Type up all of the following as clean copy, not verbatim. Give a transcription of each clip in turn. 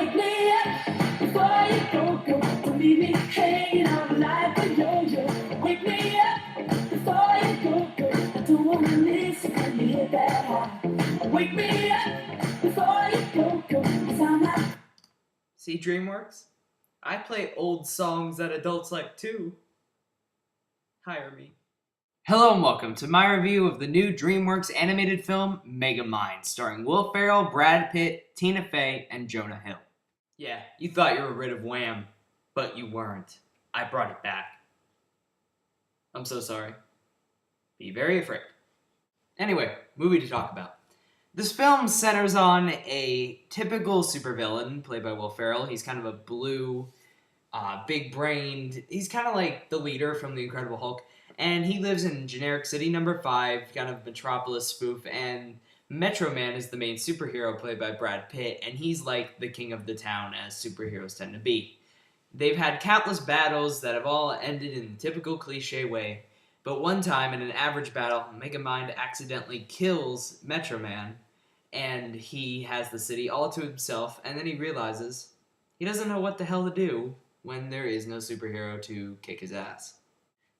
Wake me up before you go. Don't leave me hanging on like a yo-yo. Wake me up before you go. I don't wanna miss it when you hit that high. Wake me up before you go. 'Cause I'm not. See, DreamWorks? I play old songs that adults like too. Hire me. Hello and welcome to my review of the new DreamWorks animated film, Megamind, starring Will Ferrell, Brad Pitt, Tina Fey, and Jonah Hill. Yeah, you thought you were rid of Wham, but you weren't. I brought it back. I'm so sorry. Be very afraid. Anyway, movie to talk about. This film centers on a typical supervillain played by Will Ferrell. He's kind of a blue, big-brained. He's kind of like the leader from The Incredible Hulk. And he lives in generic city number 5, kind of metropolis spoof. And Metro Man is the main superhero played by Brad Pitt. And he's like the king of the town, as superheroes tend to be. They've had countless battles that have all ended in the typical cliche way. But one time, in an average battle, Megamind accidentally kills Metro Man, and he has the city all to himself, and then he realizes he doesn't know what the hell to do when there is no superhero to kick his ass.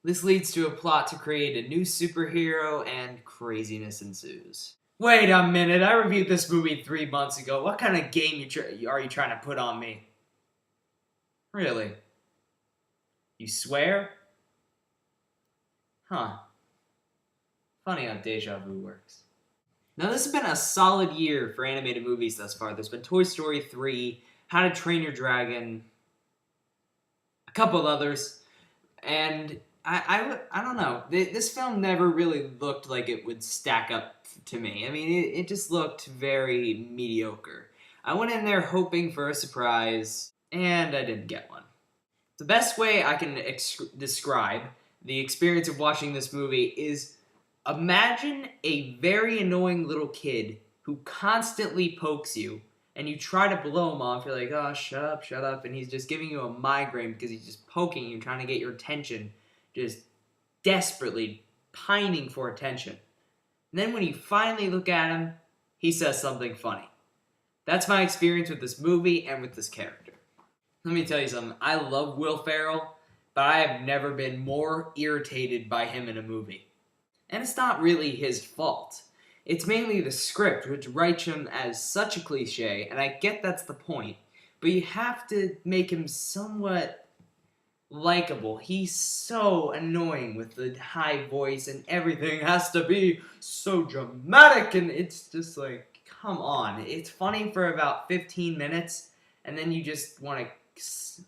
This leads to a plot to create a new superhero, and craziness ensues. Wait a minute, I reviewed this movie 3 months ago. What kind of game are you trying to put on me? Really? You swear? Huh. Funny how deja vu works. Now this has been a solid year for animated movies thus far. There's been Toy Story 3, How to Train Your Dragon, a couple others, and I don't know. This film never really looked like it would stack up to me. I mean, it just looked very mediocre. I went in there hoping for a surprise, and I didn't get one. The best way I can describe the experience of watching this movie is imagine a very annoying little kid who constantly pokes you, and you try to blow him off. You're like, oh, shut up, and he's just giving you a migraine because he's just poking you, trying to get your attention, just desperately pining for attention. And then when you finally look at him, he says something funny. That's my experience with this movie and with this character. Let me tell you something. I love Will Ferrell, but I have never been more irritated by him in a movie. And it's not really his fault. It's mainly the script, which writes him as such a cliche, and I get that's the point, but you have to make him somewhat likable. He's so annoying with the high voice, and everything has to be so dramatic, and it's just like, come on. It's funny for about 15 minutes, and then you just want to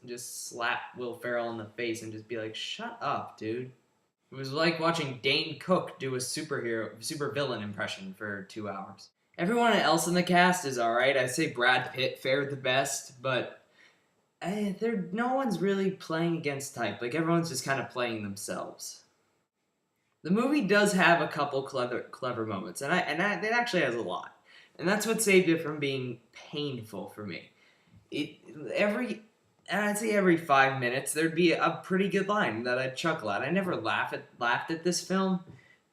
just slap Will Ferrell in the face and just be like, shut up, dude. It was like watching Dane Cook do a supervillain impression for 2 hours. Everyone else in the cast is alright. I'd say Brad Pitt fared the best, but no one's really playing against type. Like, everyone's just kind of playing themselves. The movie does have a couple clever moments, and it actually has a lot. And that's what saved it from being painful for me. I'd say every 5 minutes there'd be a pretty good line that I'd chuckle at. I never laughed at this film,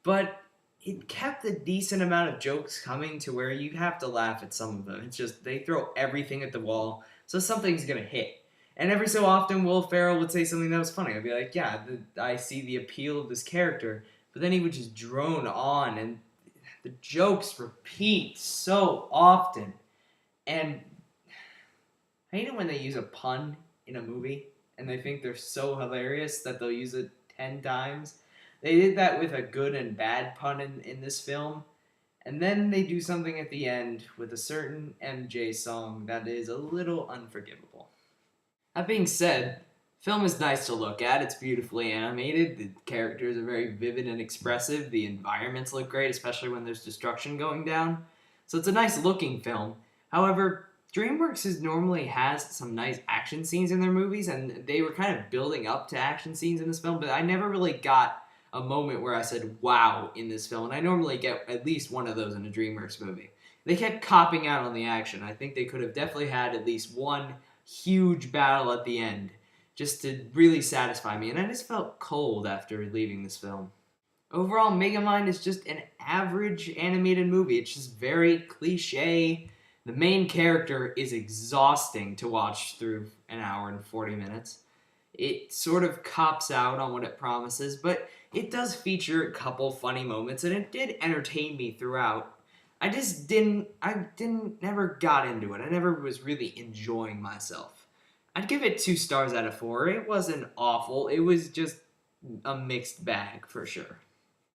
but it kept a decent amount of jokes coming to where you have to laugh at some of them. It's just, they throw everything at the wall, so something's gonna hit. And every so often, Will Ferrell would say something that was funny. I'd be like, yeah, I see the appeal of this character, but then he would just drone on, and the jokes repeat so often. And I hate it when they use a pun in a movie, and they think they're so hilarious that they'll use it 10 times. They did that with a good and bad pun in this film, and then they do something at the end with a certain MJ song that is a little unforgivable. That being said, film is nice to look at. It's beautifully animated. The characters are very vivid and expressive. The environments look great, especially when there's destruction going down. So it's a nice looking film. However, DreamWorks normally has some nice action scenes in their movies, and they were kind of building up to action scenes in this film, but I never really got a moment where I said, wow, in this film, and I normally get at least one of those in a DreamWorks movie. They kept copping out on the action. I think they could have definitely had at least one huge battle at the end, just to really satisfy me, and I just felt cold after leaving this film. Overall, Megamind is just an average animated movie. It's just very cliche, The main character is exhausting to watch through an hour and 40 minutes. It sort of cops out on what it promises, but it does feature a couple funny moments, and it did entertain me throughout. Never got into it. I never was really enjoying myself. I'd give it 2 stars out of 4. It wasn't awful. It was just a mixed bag for sure.